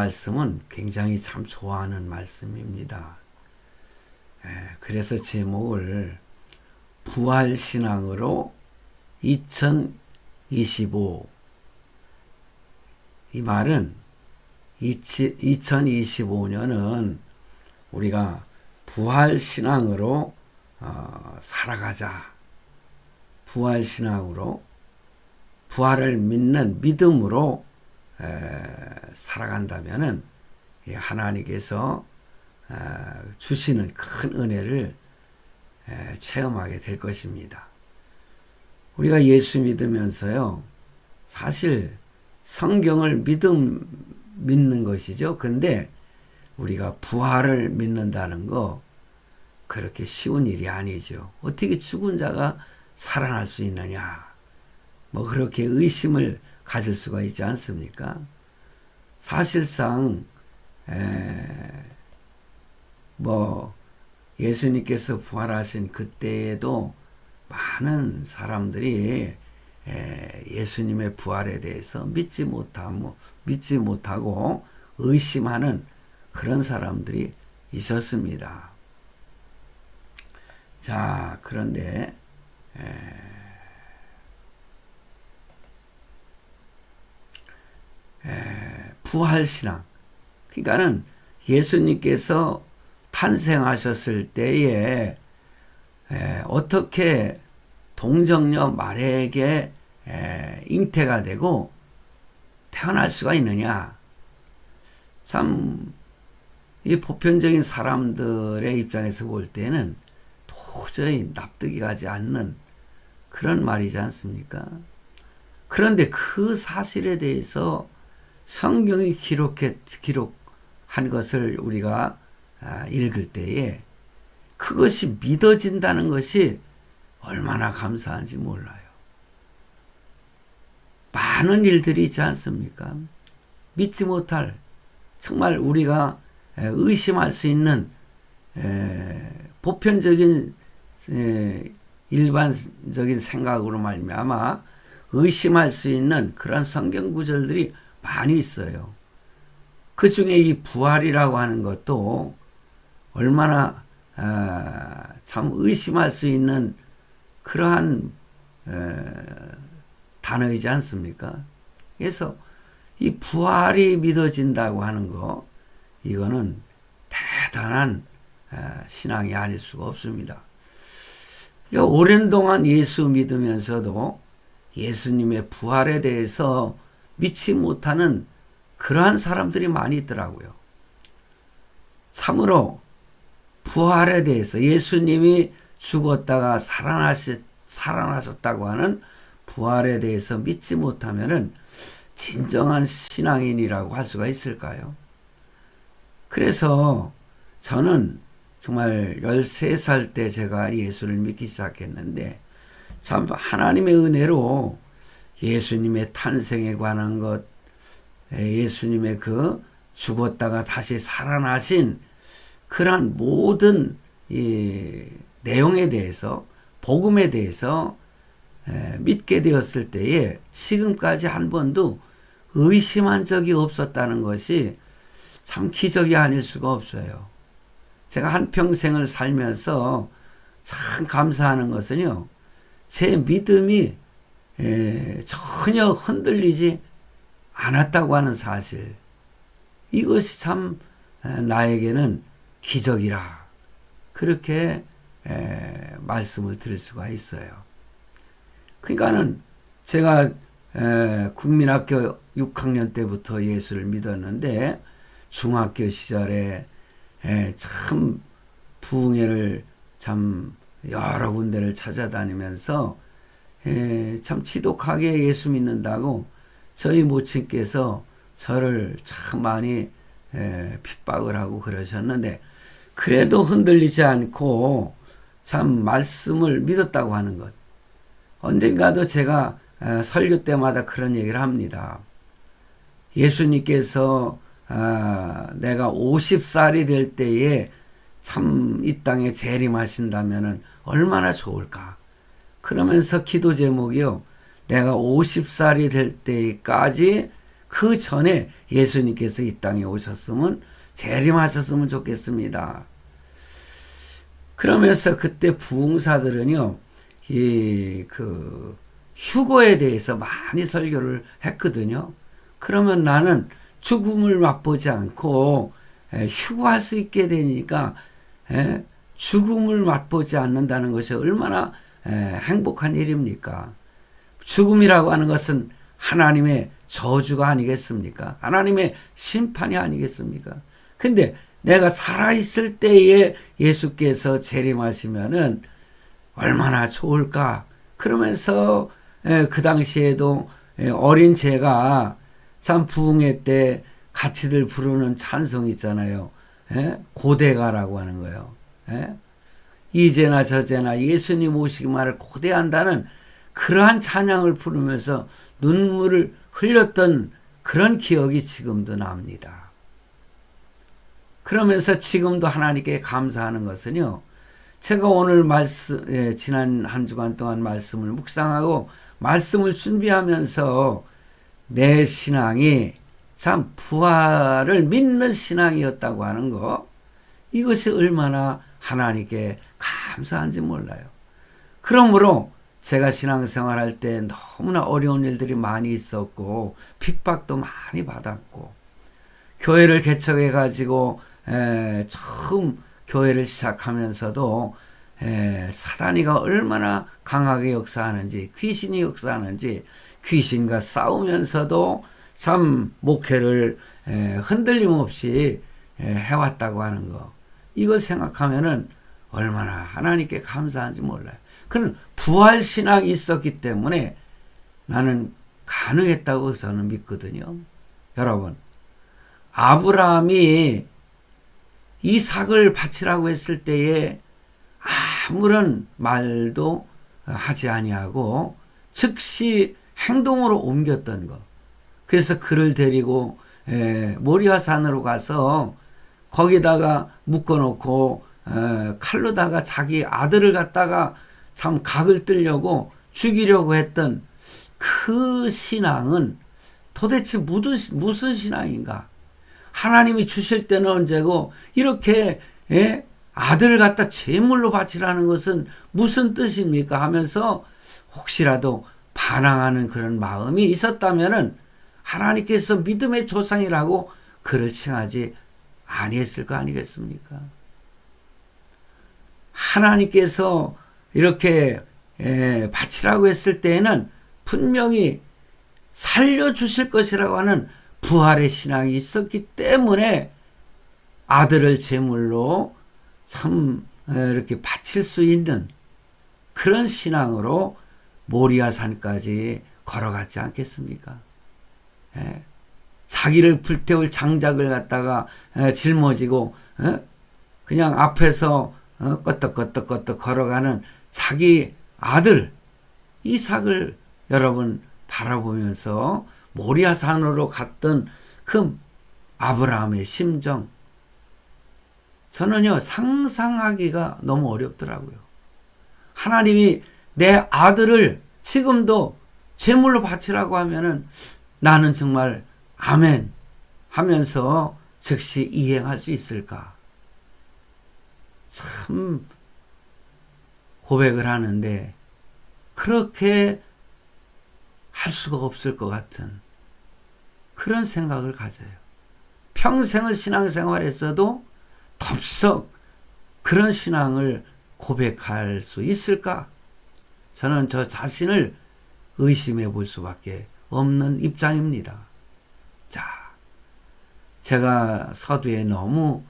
말씀은 굉장히 참 좋아하는 말씀입니다. 그래서 제목을 부활신앙으로 2025, 이 말은 2025년은 우리가 부활신앙으로 살아가자. 부활신앙으로, 부활을 믿는 믿음으로 살아간다면은 하나님께서 주시는 큰 은혜를 체험하게 될 것입니다. 우리가 예수 믿으면서요, 사실 성경을 믿는 것이죠. 근데 우리가 부활을 믿는다는 거 그렇게 쉬운 일이 아니죠. 어떻게 죽은 자가 살아날 수 있느냐, 뭐 그렇게 의심을 가질 수가 있지 않습니까? 사실상 뭐 예수님께서 부활하신 그때에도 많은 사람들이 예수님의 부활에 대해서 믿지 못하고 의심하는 그런 사람들이 있었습니다. 자, 그런데 부활신앙, 그러니까는 예수님께서 탄생하셨을 때에 어떻게 동정녀 마리아에게 잉태가 되고 태어날 수가 있느냐. 참 이 보편적인 사람들의 입장에서 볼 때는 도저히 납득이 가지 않는 그런 말이지 않습니까? 그런데 그 사실에 대해서 성경이 기록한 것을 우리가 읽을 때에 그것이 믿어진다는 것이 얼마나 감사한지 몰라요. 많은 일들이 있지 않습니까? 믿지 못할, 정말 우리가 의심할 수 있는 보편적인 일반적인 생각으로 말미암아 의심할 수 있는 그런 성경 구절들이 많이 있어요. 그 중에 이 부활이라고 하는 것도 얼마나 참 의심할 수 있는 그러한 단어이지 않습니까? 그래서 이 부활이 믿어진다고 하는 거, 이거는 대단한 신앙이 아닐 수가 없습니다. 그러니까 오랜 동안 예수 믿으면서도 예수님의 부활에 대해서 믿지 못하는 그러한 사람들이 많이 있더라고요. 참으로 부활에 대해서, 예수님이 죽었다가 살아나셨다고 하는 부활에 대해서 믿지 못하면은 진정한 신앙인이라고 할 수가 있을까요? 그래서 저는 정말 13살 때 제가 예수를 믿기 시작했는데, 참 하나님의 은혜로 예수님의 탄생에 관한 것, 예수님의 그 죽었다가 다시 살아나신 그러한 모든 이 내용에 대해서, 복음에 대해서 믿게 되었을 때에 지금까지 한 번도 의심한 적이 없었다는 것이 참 기적이 아닐 수가 없어요. 제가 한평생을 살면서 참 감사하는 것은요, 제 믿음이 전혀 흔들리지 않았다고 하는 사실, 이것이 참 나에게는 기적이라, 그렇게 말씀을 드릴 수가 있어요. 그러니까는 제가 국민학교 6학년 때부터 예수를 믿었는데, 중학교 시절에 참 부흥회를 참 여러 군데를 찾아다니면서 참 지독하게 예수 믿는다고 저희 모친께서 저를 참 많이 핍박을 하고 그러셨는데, 그래도 흔들리지 않고 참 말씀을 믿었다고 하는 것. 언젠가도 제가 설교 때마다 그런 얘기를 합니다. 예수님께서 내가 50살이 될 때에 참 이 땅에 재림하신다면 얼마나 좋을까. 그러면서 기도 제목이요, 내가 50살이 될 때까지 그 전에 예수님께서 이 땅에 오셨으면 재림하셨으면 좋겠습니다. 그러면서 그때 부흥사들은요, 휴거에 대해서 많이 설교를 했거든요. 그러면 나는 죽음을 맛보지 않고 휴거할 수 있게 되니까 죽음을 맛보지 않는다는 것이 얼마나 행복한 일입니까? 죽음이라고 하는 것은 하나님의 저주가 아니겠습니까? 하나님의 심판이 아니겠습니까? 근데 내가 살아있을 때에 예수께서 재림하시면은 얼마나 좋을까? 그러면서 그 당시에도 어린 제가 참 부흥회 때 같이들 부르는 찬송이 있잖아요. 고대가라고 하는 거예요. 이제나 저제나 예수님 오시기만을 고대한다는 그러한 찬양을 부르면서 눈물을 흘렸던 그런 기억이 지금도 납니다. 그러면서 지금도 하나님께 감사하는 것은요, 제가 오늘 지난 한 주간 동안 말씀을 묵상하고 말씀을 준비하면서 내 신앙이 참 부활을 믿는 신앙이었다고 하는 거, 이것이 얼마나 하나님께 감사한지 몰라요. 그러므로 제가 신앙생활할 때 너무나 어려운 일들이 많이 있었고 핍박도 많이 받았고, 교회를 개척해 가지고 처음 교회를 시작하면서도 사단이가 얼마나 강하게 역사하는지, 귀신이 역사하는지, 귀신과 싸우면서도 참 목회를 흔들림 없이 해왔다고 하는 거, 이걸 생각하면은 얼마나 하나님께 감사한지 몰라요. 그는 부활신앙이 있었기 때문에 나는 가능했다고 저는 믿거든요. 여러분, 아브라함이 이삭을 바치라고 했을 때에 아무런 말도 하지 아니하고 즉시 행동으로 옮겼던 것. 그래서 그를 데리고 모리아산으로 가서 거기다가 묶어놓고 칼로다가 자기 아들을 갖다가 참 각을 뜨려고 죽이려고 했던 그 신앙은 도대체 무슨 신앙인가? 하나님이 주실 때는 언제고 이렇게 아들을 갖다 제물로 바치라는 것은 무슨 뜻입니까? 하면서 혹시라도 반항하는 그런 마음이 있었다면은 하나님께서 믿음의 조상이라고 그를 칭하지 아니했을 거 아니겠습니까? 하나님께서 이렇게 바치라고 했을 때에는 분명히 살려주실 것이라고 하는 부활의 신앙이 있었기 때문에 아들을 제물로 참 이렇게 바칠 수 있는 그런 신앙으로 모리아산까지 걸어갔지 않겠습니까? 자기를 불태울 장작을 갖다가 짊어지고 그냥 앞에서 껐덕껐덕 걸어가는 자기 아들 이삭을 여러분 바라보면서 모리아산으로 갔던 그 아브라함의 심정, 저는요 상상하기가 너무 어렵더라고요. 하나님이 내 아들을 지금도 제물로 바치라고 하면은 나는 정말 아멘 하면서 즉시 이행할 수 있을까? 참 고백을 하는데 그렇게 할 수가 없을 것 같은 그런 생각을 가져요. 평생을 신앙생활에서도 덥석 그런 신앙을 고백할 수 있을까? 저는 저 자신을 의심해 볼 수밖에 없는 입장입니다. 자, 제가 서두에 너무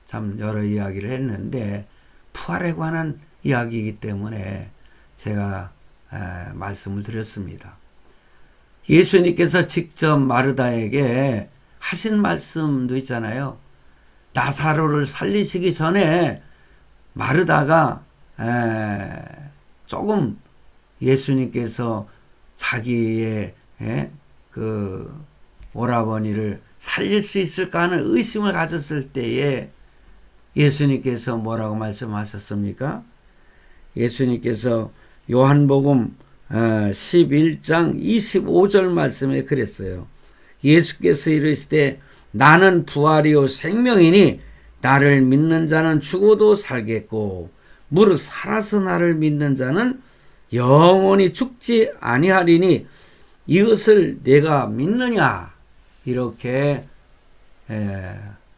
참 여러 이야기를 했는데 부활에 관한 이야기이기 때문에 제가 말씀을 드렸습니다. 예수님께서 직접 마르다에게 하신 말씀도 있잖아요. 나사로를 살리시기 전에 마르다가 조금 예수님께서 자기의 그 오라버니를 살릴 수 있을까 하는 의심을 가졌을 때에 예수님께서 뭐라고 말씀하셨습니까? 예수님께서 요한복음 11장 25절 말씀에 그랬어요. 예수께서 이르시되 나는 부활이요 생명이니 나를 믿는 자는 죽어도 살겠고 무릇 살아서 나를 믿는 자는 영원히 죽지 아니하리니 이것을 내가 믿느냐 이렇게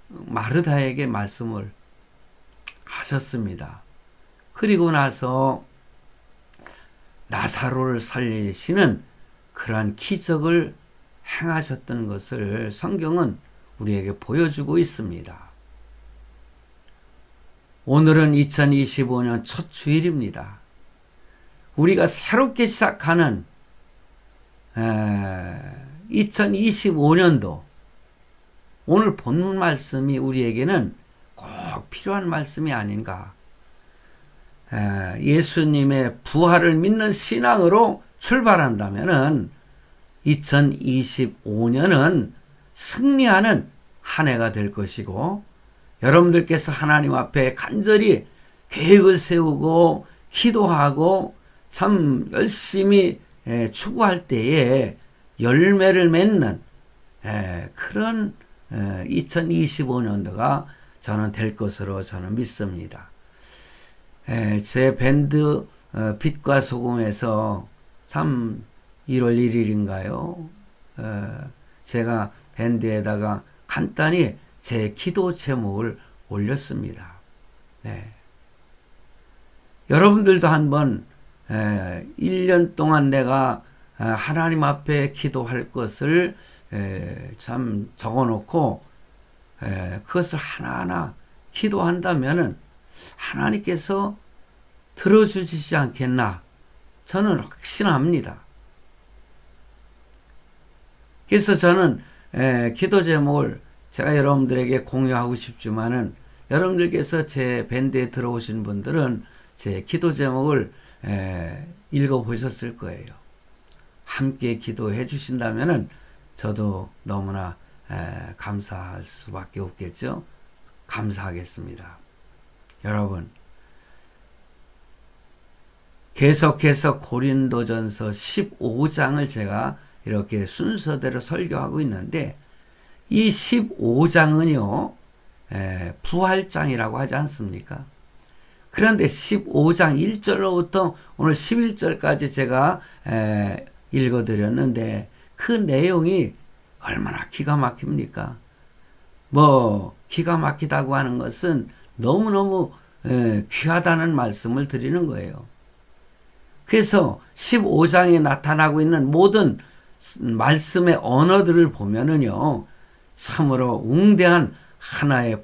마르다에게 말씀을 하셨습니다. 그리고 나서 나사로를 살리시는 그러한 기적을 행하셨던 것을 성경은 우리에게 보여주고 있습니다. 오늘은 2025년 첫 주일입니다. 우리가 새롭게 시작하는 2025년도 오늘 본문 말씀이 우리에게는 꼭 필요한 말씀이 아닌가. 예수님의 부활을 믿는 신앙으로 출발한다면은 2025년은 승리하는 한 해가 될 것이고 여러분들께서 하나님 앞에 간절히 계획을 세우고 기도하고 참 열심히 추구할 때에 열매를 맺는 그런 2025년도가 저는 될 것으로 저는 믿습니다. 제 밴드 빛과 소금에서 참 1월 1일인가요? 제가 밴드에다가 간단히 제 기도 제목을 올렸습니다. 네. 여러분들도 한번 1년 동안 내가 하나님 앞에 기도할 것을 참 적어놓고 그것을 하나하나 기도한다면은 하나님께서 들어주시지 않겠나 저는 확신합니다. 그래서 저는 기도 제목을 제가 여러분들에게 공유하고 싶지만은 여러분들께서 제 밴드에 들어오신 분들은 제 기도 제목을 읽어보셨을 거예요. 함께 기도해 주신다면은 저도 너무나 감사할 수밖에 없겠죠. 감사하겠습니다. 여러분, 계속해서 고린도전서 15장을 제가 이렇게 순서대로 설교하고 있는데 이 15장은요 부활장이라고 하지 않습니까? 그런데 15장 1절로부터 오늘 11절까지 제가 읽어드렸는데 그 내용이 얼마나 기가 막힙니까? 뭐 기가 막히다고 하는 것은 너무너무 귀하다는 말씀을 드리는 거예요. 그래서 15장에 나타나고 있는 모든 말씀의 언어들을 보면은요 참으로 웅대한 하나의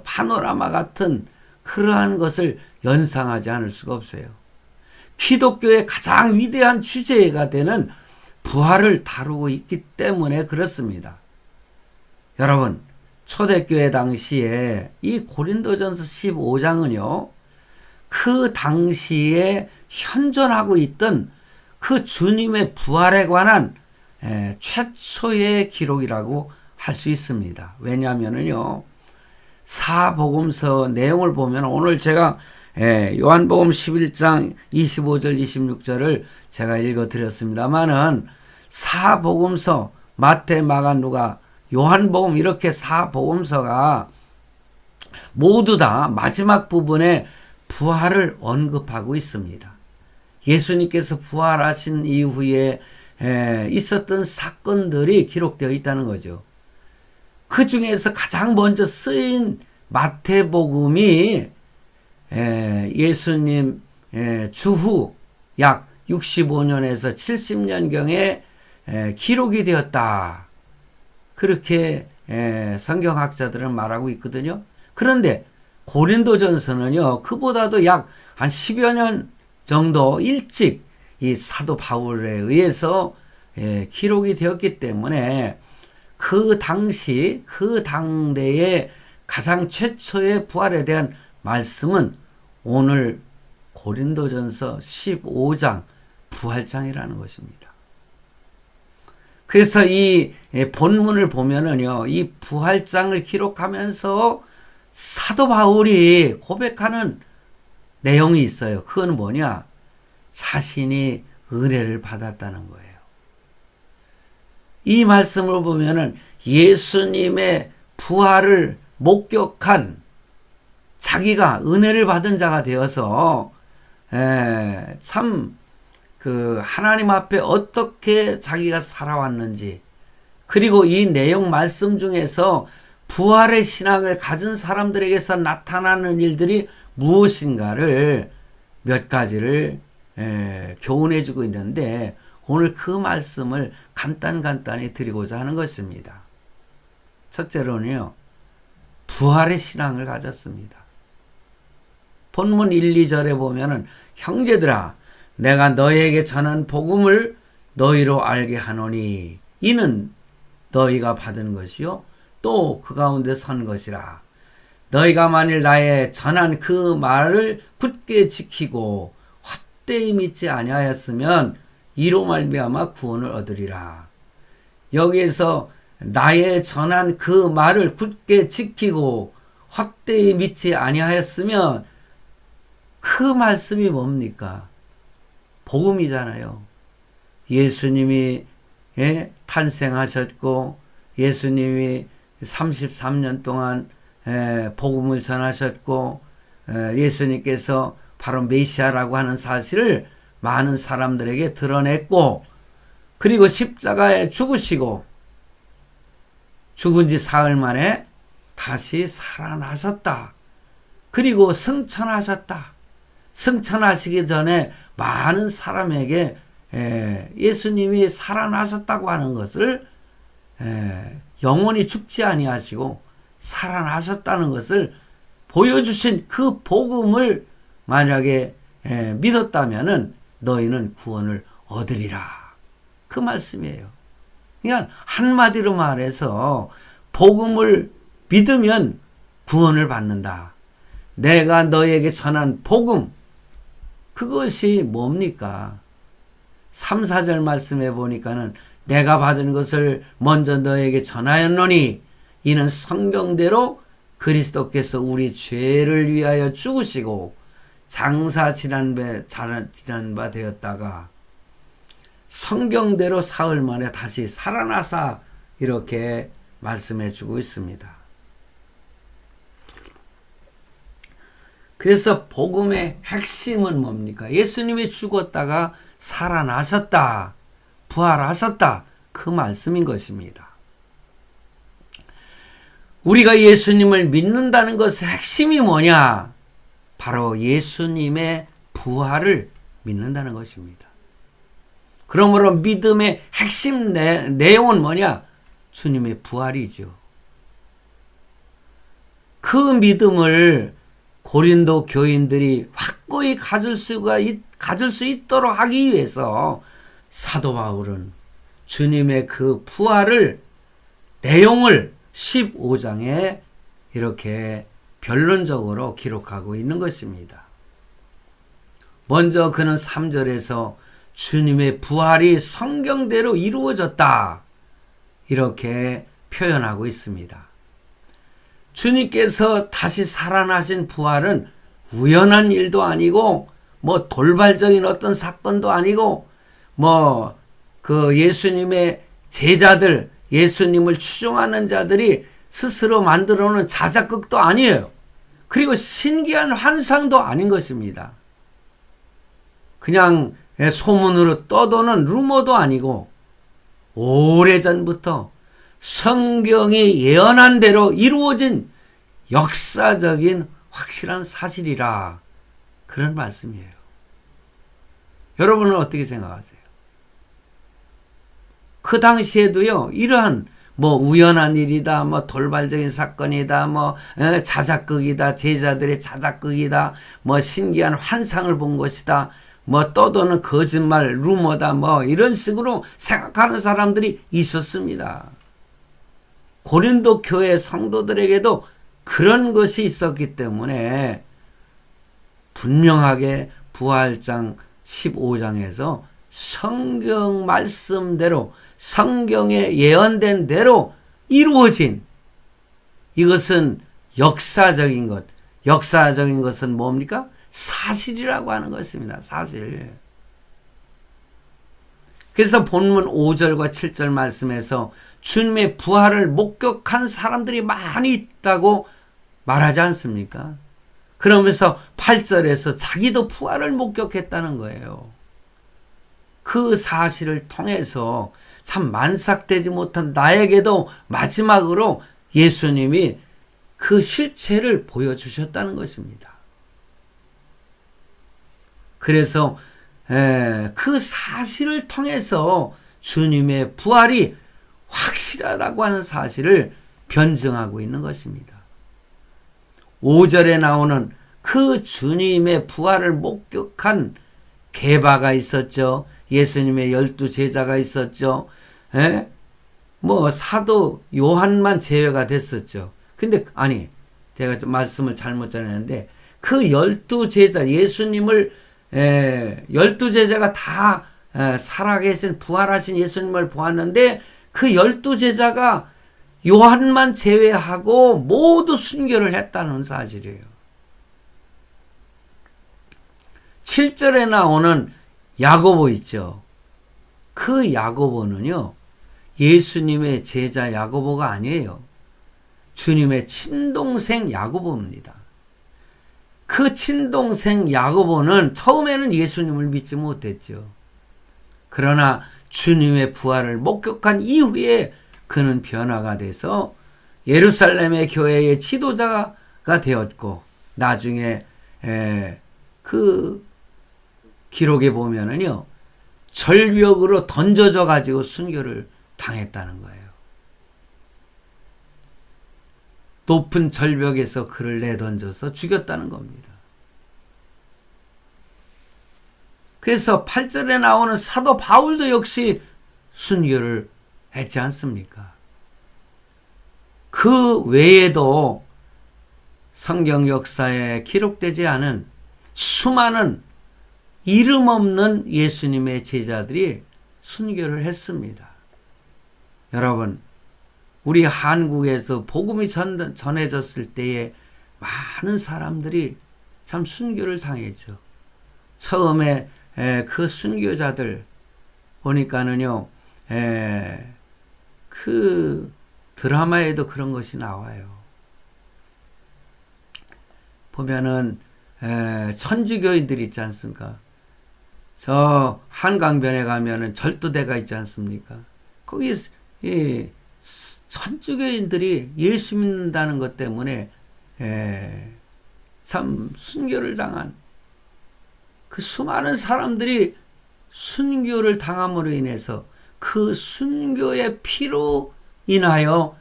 파노라마 같은 그러한 것을 연상하지 않을 수가 없어요. 기독교의 가장 위대한 주제가 되는 부활을 다루고 있기 때문에 그렇습니다. 여러분, 초대교회 당시에 이 고린도전서 15장은요, 그 당시에 현존하고 있던 그 주님의 부활에 관한 최초의 기록이라고 할 수 있습니다. 왜냐하면요, 사복음서 내용을 보면 오늘 제가 요한복음 11장 25절 26절을 제가 읽어드렸습니다만은 사복음서 마태, 마가, 누가, 요한복음 이렇게 사복음서가 모두 다 마지막 부분에 부활을 언급하고 있습니다. 예수님께서 부활하신 이후에 있었던 사건들이 기록되어 있다는 거죠. 그 중에서 가장 먼저 쓰인 마태복음이 예수님 주후 약 65년에서 70년경에 기록이 되었다. 그렇게 성경학자들은 말하고 있거든요. 그런데 고린도전서는요, 그보다도 약 한 10여 년 정도 일찍 이 사도 바울에 의해서 기록이 되었기 때문에 그 당시, 그 당대의 가장 최초의 부활에 대한 말씀은 오늘 고린도전서 15장 부활장이라는 것입니다. 그래서 이 본문을 보면은요, 이 부활장을 기록하면서 사도 바울이 고백하는 내용이 있어요. 그건 뭐냐? 자신이 은혜를 받았다는 거예요. 이 말씀을 보면은 예수님의 부활을 목격한 자기가 은혜를 받은 자가 되어서 참 그 하나님 앞에 어떻게 자기가 살아왔는지, 그리고 이 내용 말씀 중에서 부활의 신앙을 가진 사람들에게서 나타나는 일들이 무엇인가를 몇 가지를 교훈해 주고 있는데, 오늘 그 말씀을 간단히 드리고자 하는 것입니다. 첫째로는요, 부활의 신앙을 가졌습니다. 본문 1, 2절에 보면은 형제들아 내가 너희에게 전한 복음을 너희로 알게 하노니 이는 너희가 받은 것이요 또 그 가운데 선 것이라. 너희가 만일 나의 전한 그 말을 굳게 지키고 헛되이 믿지 아니하였으면 이로 말미암아 구원을 얻으리라. 여기에서 나의 전한 그 말을 굳게 지키고 헛되이 믿지 아니하였으면 그 말씀이 뭡니까? 복음이잖아요. 예수님이 탄생하셨고 예수님이 33년 동안 복음을 전하셨고 예수님께서 바로 메시아라고 하는 사실을 많은 사람들에게 드러냈고, 그리고 십자가에 죽으시고 죽은 지 사흘 만에 다시 살아나셨다. 그리고 승천하셨다. 승천하시기 전에 많은 사람에게 예수님이 살아나셨다고 하는 것을, 영원히 죽지 아니하시고 살아나셨다는 것을 보여주신 그 복음을 만약에 믿었다면은 너희는 구원을 얻으리라. 그 말씀이에요. 그러니까 한마디로 말해서 복음을 믿으면 구원을 받는다. 내가 너희에게 전한 복음, 그것이 뭡니까? 3, 4절 말씀해 보니까는 내가 받은 것을 먼저 너에게 전하였노니 이는 성경대로 그리스도께서 우리 죄를 위하여 죽으시고 장사 지난 바 되었다가 성경대로 사흘 만에 다시 살아나사 이렇게 말씀해 주고 있습니다. 그래서 복음의 핵심은 뭡니까? 예수님이 죽었다가 살아나셨다, 부활하셨다, 그 말씀인 것입니다. 우리가 예수님을 믿는다는 것의 핵심이 뭐냐? 바로 예수님의 부활을 믿는다는 것입니다. 그러므로 믿음의 핵심 내용은 뭐냐? 주님의 부활이죠. 그 믿음을 고린도 교인들이 확고히 가질 수 있도록 하기 위해서 사도 바울은 주님의 그 부활을 내용을 15장에 이렇게 변론적으로 기록하고 있는 것입니다. 먼저 그는 3절에서 주님의 부활이 성경대로 이루어졌다 이렇게 표현하고 있습니다. 주님께서 다시 살아나신 부활은 우연한 일도 아니고 돌발적인 어떤 사건도 아니고 그 예수님의 제자들, 예수님을 추종하는 자들이 스스로 만들어 놓은 자작극도 아니에요. 그리고 신기한 환상도 아닌 것입니다. 그냥 소문으로 떠도는 루머도 아니고 오래전부터 성경이 예언한 대로 이루어진 역사적인 확실한 사실이라, 그런 말씀이에요. 여러분은 어떻게 생각하세요? 그 당시에도요, 이러한 우연한 일이다, 돌발적인 사건이다, 자작극이다, 제자들의 자작극이다, 신기한 환상을 본 것이다, 떠도는 거짓말, 루머다, 이런 식으로 생각하는 사람들이 있었습니다. 고린도 교회 성도들에게도 그런 것이 있었기 때문에 분명하게 부활장 15장에서 성경 말씀대로, 성경에 예언된 대로 이루어진, 이것은 역사적인 것, 역사적인 것은 뭡니까? 사실이라고 하는 것입니다. 사실. 그래서 본문 5절과 7절 말씀에서 주님의 부활을 목격한 사람들이 많이 있다고 말하지 않습니까? 그러면서 8절에서 자기도 부활을 목격했다는 거예요. 그 사실을 통해서 참 만삭되지 못한 나에게도 마지막으로 예수님이 그 실체를 보여주셨다는 것입니다. 그래서 그 사실을 통해서 주님의 부활이 확실하다고 하는 사실을 변증하고 있는 것입니다. 5절에 나오는 그 주님의 부활을 목격한 게바가 있었죠. 예수님의 12제자가 있었죠. 사도 요한만 제외가 됐었죠. 근데 제가 말씀을 잘못 전했는데 그 12제자 예수님을 12제자가 다 살아계신 부활하신 예수님을 보았는데 그 12제자가 요한만 제외하고 모두 순교를 했다는 사실이에요. 7절에 나오는 야고보 있죠. 그 야고보는요, 예수님의 제자 야고보가 아니에요. 주님의 친동생 야고보입니다. 그 친동생 야고보는 처음에는 예수님을 믿지 못했죠. 그러나 주님의 부활을 목격한 이후에 그는 변화가 돼서 예루살렘의 교회의 지도자가 되었고, 나중에 그 기록에 보면은요, 절벽으로 던져져 가지고 순교를 당했다는 거예요. 높은 절벽에서 그를 내던져서 죽였다는 겁니다. 그래서 8절에 나오는 사도 바울도 역시 순교를 했지 않습니까? 그 외에도 성경 역사에 기록되지 않은 수많은 이름 없는 예수님의 제자들이 순교를 했습니다. 여러분, 우리 한국에서 복음이 전해졌을 때에 많은 사람들이 참 순교를 당했죠. 처음에 그 순교자들 보니까는요, 그 드라마에도 그런 것이 나와요. 보면은 천주교인들이 있지 않습니까? 저 한강변에 가면은 절도대가 있지 않습니까? 거기 천주교인들이 예수 믿는다는 것 때문에 참 순교를 당한 그 수많은 사람들이 순교를 당함으로 인해서 그 순교의 피로 인하여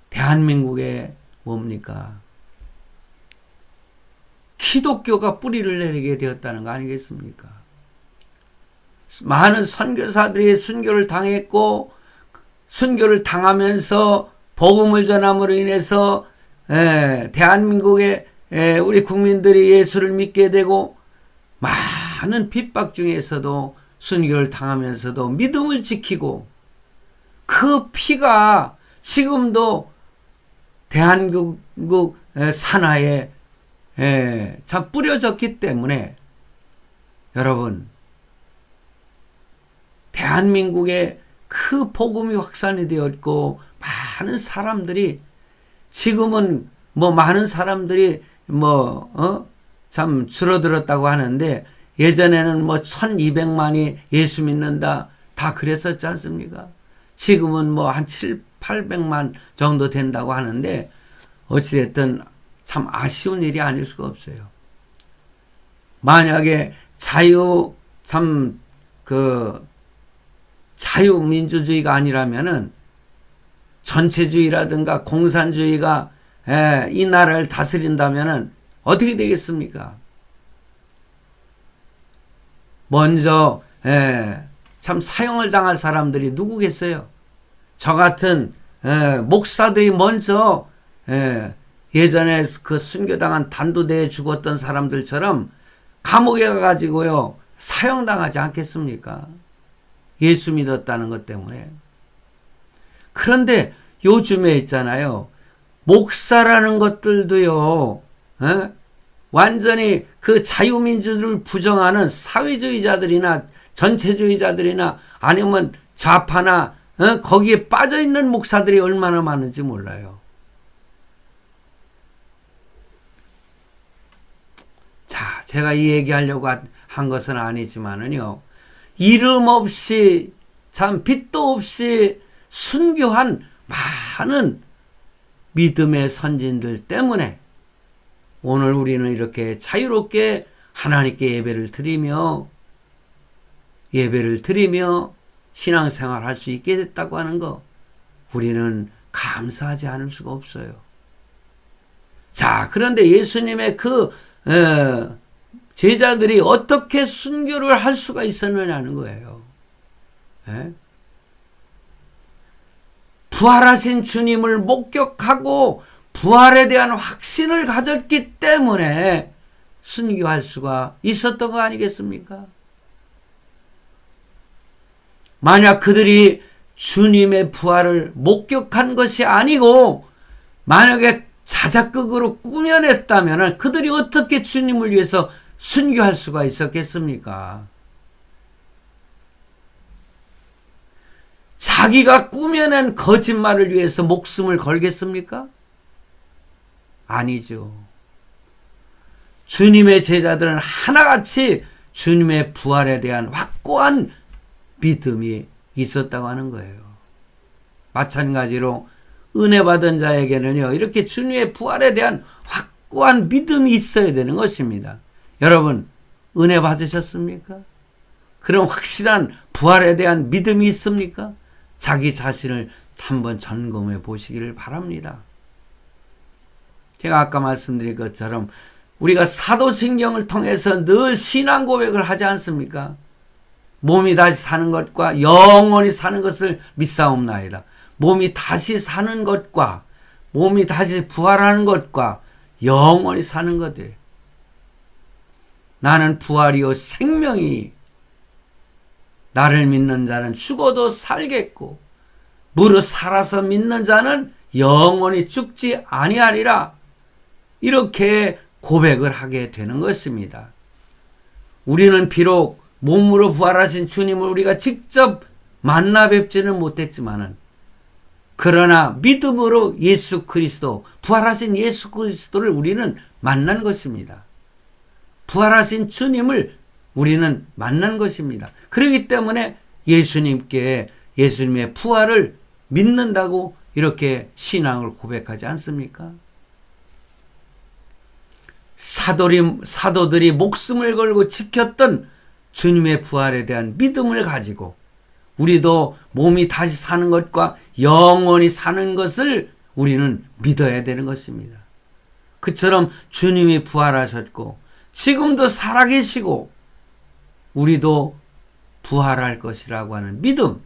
대한민국에 뭡니까? 기독교가 뿌리를 내리게 되었다는 거 아니겠습니까? 많은 선교사들이 순교를 당했고 순교를 당하면서 복음을 전함으로 인해서 대한민국의 우리 국민들이 예수를 믿게 되고 많은 핍박 중에서도 순교를 당하면서도 믿음을 지키고 그 피가 지금도 대한민국 산하에 참 뿌려졌기 때문에 여러분, 대한민국에 그 복음이 확산이 되었고 많은 사람들이 지금은 많은 사람들이 참 줄어들었다고 하는데 예전에는 1200만이 예수 믿는다 다 그랬었지 않습니까? 지금은 한 800만 정도 된다고 하는데 어찌됐든 참 아쉬운 일이 아닐 수가 없어요. 만약에 자유민주주의가 아니라면은 전체주의라든가 공산주의가 이 나라를 다스린다면은 어떻게 되겠습니까? 먼저 참 사형을 당할 사람들이 누구겠어요? 저 같은 목사들이 먼저 예전에 그 순교당한 단두대에 죽었던 사람들처럼 감옥에 가가지고요 사형당하지 않겠습니까? 예수 믿었다는 것 때문에. 그런데 요즘에 있잖아요, 목사라는 것들도요 완전히 그 자유민주주의를 부정하는 사회주의자들이나 전체주의자들이나 아니면 좌파나 거기에 빠져있는 목사들이 얼마나 많은지 몰라요. 자, 제가 이 얘기하려고 한 것은 아니지만은요, 이름 없이 참 빛도 없이 순교한 많은 믿음의 선진들 때문에 오늘 우리는 이렇게 자유롭게 하나님께 예배를 드리며 신앙생활 할 수 있게 됐다고 하는 거, 우리는 감사하지 않을 수가 없어요. 자, 그런데 예수님의 그 제자들이 어떻게 순교를 할 수가 있었느냐는 거예요. 예? 부활하신 주님을 목격하고 부활에 대한 확신을 가졌기 때문에 순교할 수가 있었던 거 아니겠습니까? 만약 그들이 주님의 부활을 목격한 것이 아니고 만약에 자작극으로 꾸며냈다면 그들이 어떻게 주님을 위해서 순교할 수가 있었겠습니까? 자기가 꾸며낸 거짓말을 위해서 목숨을 걸겠습니까? 아니죠. 주님의 제자들은 하나같이 주님의 부활에 대한 확고한 믿음이 있었다고 하는 거예요. 마찬가지로 은혜 받은 자에게는요, 이렇게 주님의 부활에 대한 확고한 믿음이 있어야 되는 것입니다. 여러분, 은혜 받으셨습니까? 그런 확실한 부활에 대한 믿음이 있습니까? 자기 자신을 한번 점검해 보시기를 바랍니다. 제가 아까 말씀드린 것처럼 우리가 사도신경을 통해서 늘 신앙 고백을 하지 않습니까? 몸이 다시 사는 것과 영원히 사는 것을 믿사옵나이다. 몸이 다시 사는 것과 몸이 다시 부활하는 것과 영원히 사는 것들. 나는 부활이요 생명이 나를 믿는 자는 죽어도 살겠고 무릇 살아서 믿는 자는 영원히 죽지 아니하리라. 이렇게 고백을 하게 되는 것입니다. 우리는 비록 몸으로 부활하신 주님을 우리가 직접 만나 뵙지는 못했지만은 그러나 믿음으로 예수 그리스도, 부활하신 예수 그리스도를 우리는 만난 것입니다. 부활하신 주님을 우리는 만난 것입니다. 그렇기 때문에 예수님의 부활을 믿는다고 이렇게 신앙을 고백하지 않습니까? 사도들이 목숨을 걸고 지켰던 주님의 부활에 대한 믿음을 가지고 우리도 몸이 다시 사는 것과 영원히 사는 것을 우리는 믿어야 되는 것입니다. 그처럼 주님이 부활하셨고 지금도 살아계시고 우리도 부활할 것이라고 하는 믿음,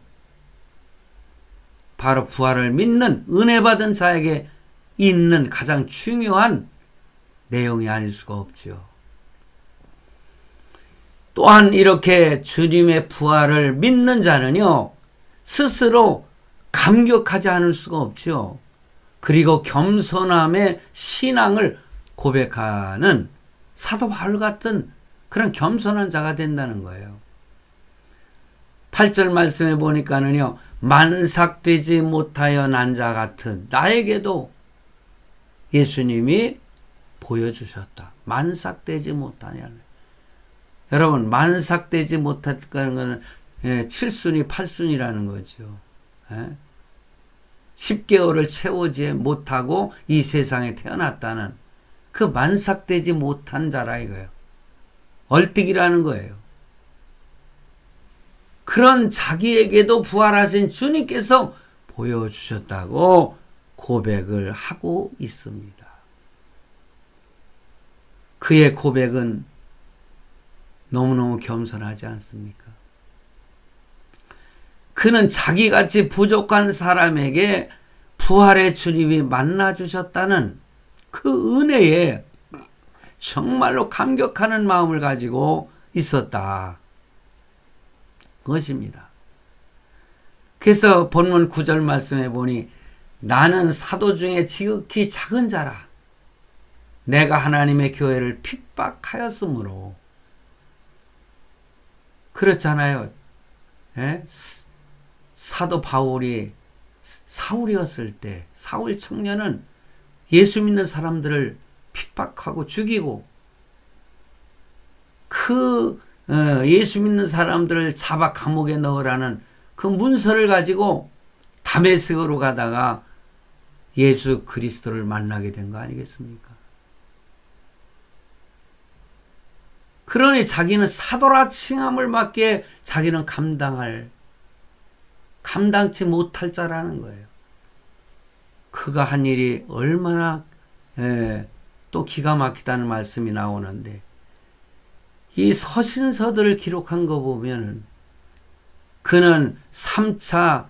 바로 부활을 믿는 은혜 받은 자에게 있는 가장 중요한 내용이 아닐 수가 없죠. 또한 이렇게 주님의 부활을 믿는 자는요, 스스로 감격하지 않을 수가 없죠. 그리고 겸손함의 신앙을 고백하는 사도 바울 같은 그런 겸손한 자가 된다는 거예요. 8절 말씀에 보니까는요, 만삭되지 못하여 난 자 같은 나에게도 예수님이 보여주셨다. 만삭되지 못하냐는. 여러분, 만삭되지 못했다는 것은 7순위, 8순위라는 거죠. 10개월을 채우지 못하고 이 세상에 태어났다는 그 만삭되지 못한 자라 이거예요. 얼뜨기라는 거예요. 그런 자기에게도 부활하신 주님께서 보여주셨다고 고백을 하고 있습니다. 그의 고백은 너무너무 겸손하지 않습니까? 그는 자기같이 부족한 사람에게 부활의 주님이 만나주셨다는 그 은혜에 정말로 감격하는 마음을 가지고 있었다. 그것입니다. 그래서 본문 9절 말씀해 보니 나는 사도 중에 지극히 작은 자라. 내가 하나님의 교회를 핍박하였으므로 그렇잖아요. 예? 사도 바울이 사울이었을 때 사울 청년은 예수 믿는 사람들을 핍박하고 죽이고 예수 믿는 사람들을 잡아 감옥에 넣으라는 그 문서를 가지고 다메섹으로 가다가 예수 그리스도를 만나게 된 거 아니겠습니까? 그러니 자기는 사도라 칭함을 받기에 자기는 감당치 못할 자라는 거예요. 그가 한 일이 얼마나 또 기가 막히다는 말씀이 나오는데, 이 서신서들을 기록한 거 보면은 그는 3차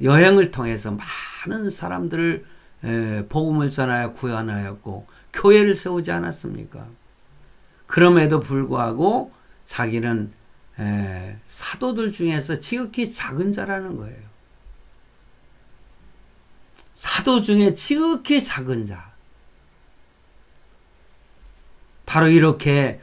여행을 통해서 많은 사람들을 복음을 전하여 구원하였고 교회를 세우지 않았습니까? 그럼에도 불구하고 자기는 사도들 중에서 지극히 작은 자라는 거예요. 사도 중에 지극히 작은 자. 바로 이렇게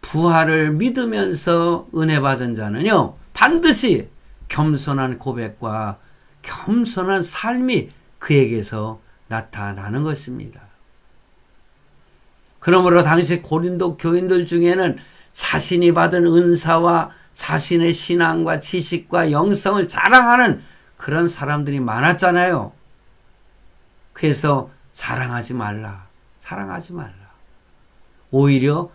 부활을 믿으면서 은혜 받은 자는요, 반드시 겸손한 고백과 겸손한 삶이 그에게서 나타나는 것입니다. 그러므로 당시 고린도 교인들 중에는 자신이 받은 은사와 자신의 신앙과 지식과 영성을 자랑하는 그런 사람들이 많았잖아요. 그래서 자랑하지 말라. 오히려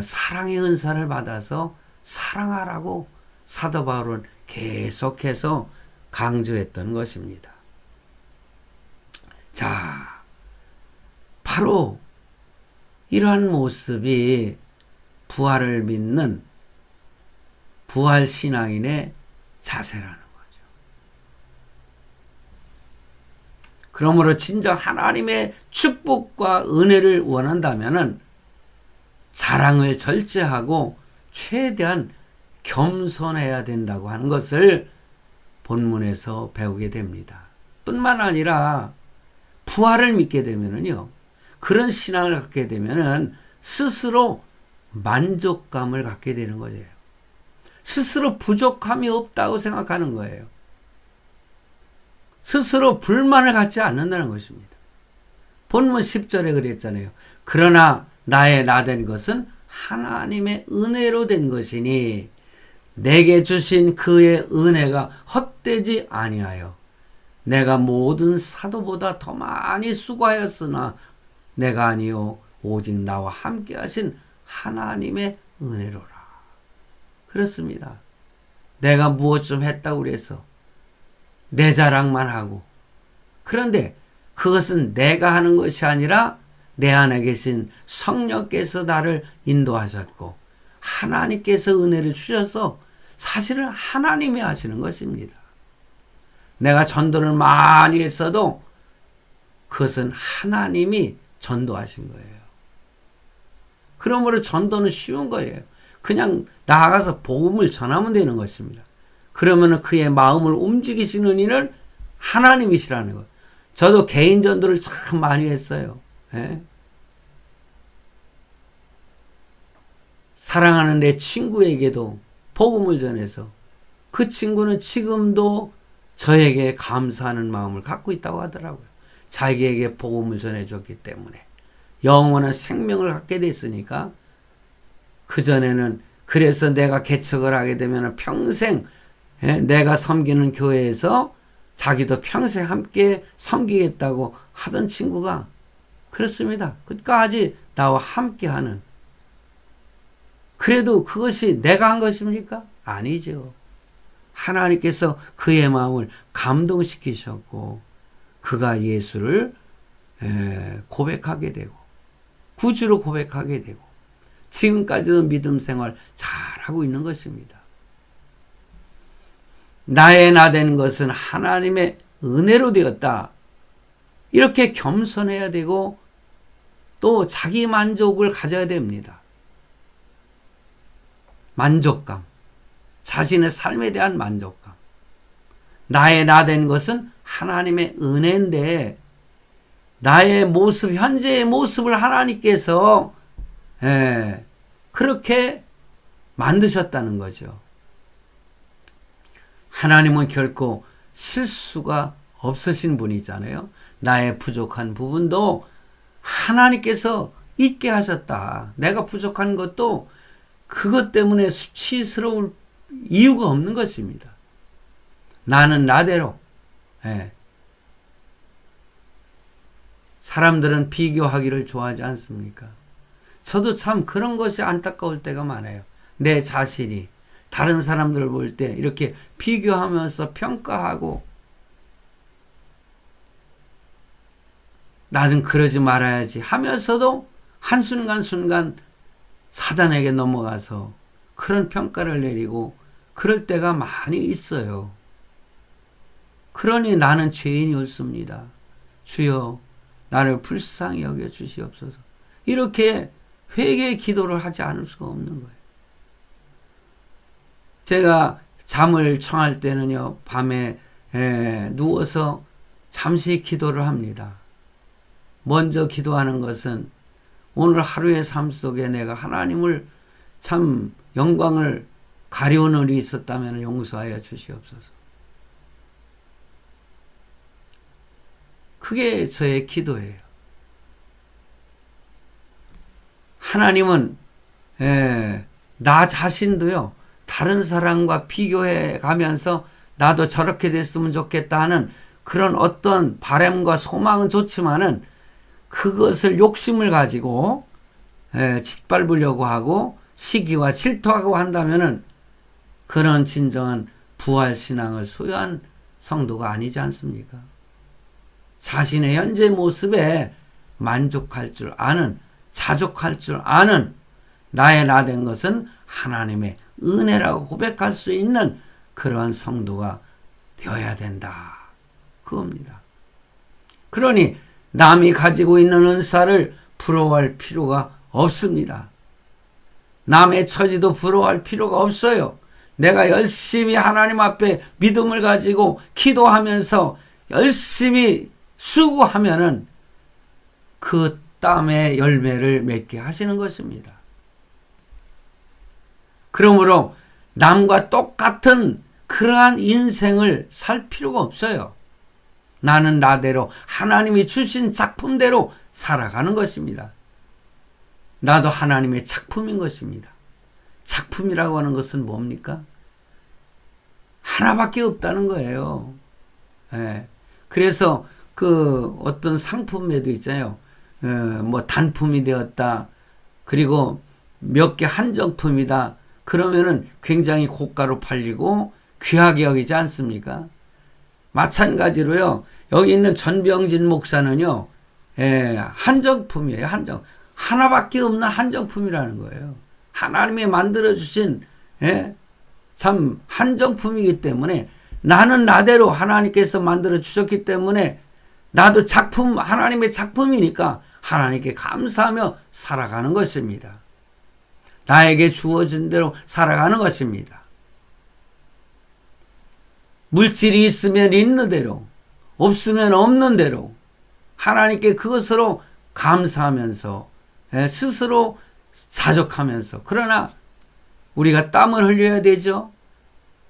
사랑의 은사를 받아서 사랑하라고 사도 바울은 계속해서 강조했던 것입니다. 자, 바로 이러한 모습이 부활을 믿는 부활신앙인의 자세라는 거죠. 그러므로 진정 하나님의 축복과 은혜를 원한다면은 자랑을 절제하고 최대한 겸손해야 된다고 하는 것을 본문에서 배우게 됩니다. 뿐만 아니라 부활을 믿게 되면은요, 그런 신앙을 갖게 되면은 스스로 만족감을 갖게 되는 거예요. 스스로 부족함이 없다고 생각하는 거예요. 스스로 불만을 갖지 않는다는 것입니다. 본문 10절에 그랬잖아요. 그러나 나의 나된 것은 하나님의 은혜로 된 것이니 내게 주신 그의 은혜가 헛되지 아니하여 내가 모든 사도보다 더 많이 수고하였으나 내가 아니요 오직 나와 함께 하신 하나님의 은혜로라. 그렇습니다. 내가 무엇 좀 했다고 그래서 내 자랑만 하고, 그런데 그것은 내가 하는 것이 아니라 내 안에 계신 성령께서 나를 인도하셨고 하나님께서 은혜를 주셔서 사실은 하나님이 하시는 것입니다. 내가 전도를 많이 했어도 그것은 하나님이 전도하신 거예요. 그러므로 전도는 쉬운 거예요. 그냥 나아가서 복음을 전하면 되는 것입니다. 그러면 그의 마음을 움직이시는 이는 하나님이시라는 거예요. 저도 개인 전도를 참 많이 했어요. 예? 사랑하는 내 친구에게도 복음을 전해서 그 친구는 지금도 저에게 감사하는 마음을 갖고 있다고 하더라고요. 자기에게 복음을 전해줬기 때문에 영원한 생명을 갖게 됐으니까. 그전에는 그래서 내가 개척을 하게 되면 평생 내가 섬기는 교회에서 자기도 평생 함께 섬기겠다고 하던 친구가 그렇습니다. 끝까지 나와 함께하는. 그래도 그것이 내가 한 것입니까? 아니죠. 하나님께서 그의 마음을 감동시키셨고 그가 예수를 고백하게 되고 구주로 고백하게 되고 지금까지도 믿음 생활 잘하고 있는 것입니다. 나의 나된 것은 하나님의 은혜로 되었다. 이렇게 겸손해야 되고 또 자기 만족을 가져야 됩니다. 만족감. 자신의 삶에 대한 만족감. 나의 나된 것은 하나님의 은혜인데 나의 모습, 현재의 모습을 하나님께서 그렇게 만드셨다는 거죠. 하나님은 결코 실수가 없으신 분이잖아요. 나의 부족한 부분도 하나님께서 있게 하셨다. 내가 부족한 것도 그것 때문에 수치스러울 이유가 없는 것입니다. 나는 나대로. 예. 사람들은 비교하기를 좋아하지 않습니까? 저도 참 그런 것이 안타까울 때가 많아요. 내 자신이 다른 사람들을 볼 때 이렇게 비교하면서 평가하고, 나는 그러지 말아야지 하면서도 한순간순간 사단에게 넘어가서 그런 평가를 내리고 그럴 때가 많이 있어요. 그러니 나는 죄인이 옳습니다. 주여 나를 불쌍히 여겨 주시옵소서. 이렇게 회개의 기도를 하지 않을 수가 없는 거예요. 제가 잠을 청할 때는요, 밤에 누워서 잠시 기도를 합니다. 먼저 기도하는 것은 오늘 하루의 삶 속에 내가 하나님을 참 영광을 가려운 일이 있었다면 용서하여 주시옵소서. 그게 저의 기도예요. 하나님은 나 자신도요, 다른 사람과 비교해 가면서 나도 저렇게 됐으면 좋겠다 하는 그런 어떤 바람과 소망은 좋지만은 그것을 욕심을 가지고 짓밟으려고 하고 시기와 질투하고 한다면은 그런 진정한 부활신앙을 소유한 성도가 아니지 않습니까? 자신의 현재 모습에 만족할 줄 아는, 자족할 줄 아는, 나의 나된 것은 하나님의 은혜라고 고백할 수 있는 그러한 성도가 되어야 된다. 그겁니다. 그러니 남이 가지고 있는 은사를 부러워할 필요가 없습니다. 남의 처지도 부러워할 필요가 없어요. 내가 열심히 하나님 앞에 믿음을 가지고 기도하면서 열심히 수고하면은 그 땀의 열매를 맺게 하시는 것입니다. 그러므로 남과 똑같은 그러한 인생을 살 필요가 없어요. 나는 나대로 하나님이 주신 작품대로 살아가는 것입니다. 나도 하나님의 작품인 것입니다. 작품이라고 하는 것은 뭡니까? 하나밖에 없다는 거예요. 그래서 그 어떤 상품에도 있잖아요. 뭐 단품이 되었다. 그리고 몇 개 한정품이다. 그러면은 굉장히 고가로 팔리고 귀하게 여기지 않습니까? 마찬가지로요. 여기 있는 전병진 목사는요. 한정품이에요. 한정. 하나밖에 없는 한정품이라는 거예요. 하나님이 만들어주신 참 한정품이기 때문에 나는 나대로 하나님께서 만들어 주셨기 때문에 나도 작품, 하나님의 작품이니까 하나님께 감사하며 살아가는 것입니다. 나에게 주어진 대로 살아가는 것입니다. 물질이 있으면 있는 대로, 없으면 없는 대로 하나님께 그것으로 감사하면서 스스로 자족하면서, 그러나 우리가 땀을 흘려야 되죠.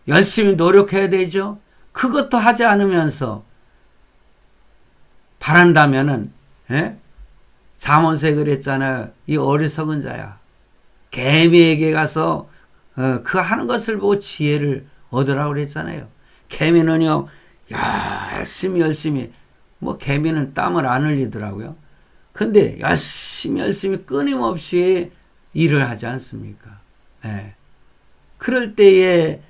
열심히 노력해야 되죠. 그것도 하지 않으면서 바란다면은 잠언서에 그랬잖아요. 이 어리석은 자야. 개미에게 가서 그 하는 것을 보고 지혜를 얻으라고 그랬잖아요. 개미는요, 열심히 뭐 개미는 땀을 안 흘리더라고요. 근데 열심히 끊임없이 일을 하지 않습니까? 그럴 때에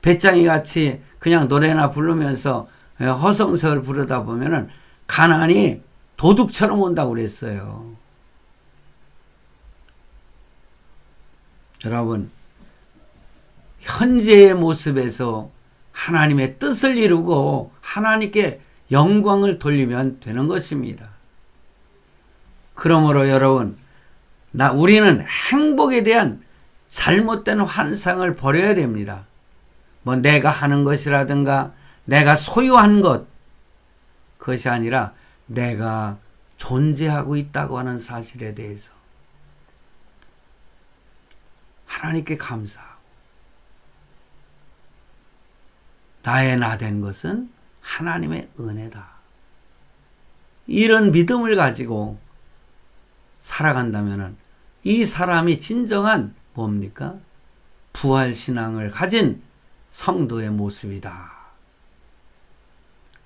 배짱이 같이 그냥 노래나 부르면서 허성세월 부르다 보면은 가난이 도둑처럼 온다고 그랬어요. 여러분, 현재의 모습에서 하나님의 뜻을 이루고 하나님께 영광을 돌리면 되는 것입니다. 그러므로 여러분, 우리는 행복에 대한 잘못된 환상을 버려야 됩니다. 뭐 내가 하는 것이라든가 내가 소유한 것, 그것이 아니라 내가 존재하고 있다고 하는 사실에 대해서 하나님께 감사하고 나의 나 된 것은 하나님의 은혜다. 이런 믿음을 가지고 살아간다면 이 사람이 진정한 뭡니까? 부활신앙을 가진 성도의 모습이다.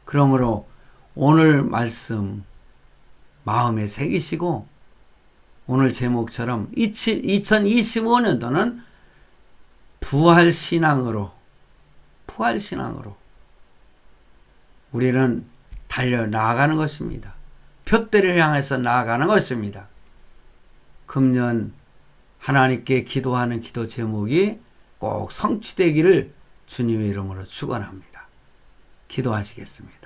그러므로 오늘 말씀 마음에 새기시고 오늘 제목처럼 2025년도는 부활신앙으로 우리는 달려 나아가는 것입니다. 표대를 향해서 나아가는 것입니다. 금년 하나님께 기도하는 기도 제목이 꼭 성취되기를 주님의 이름으로 축원합니다. 기도하시겠습니다.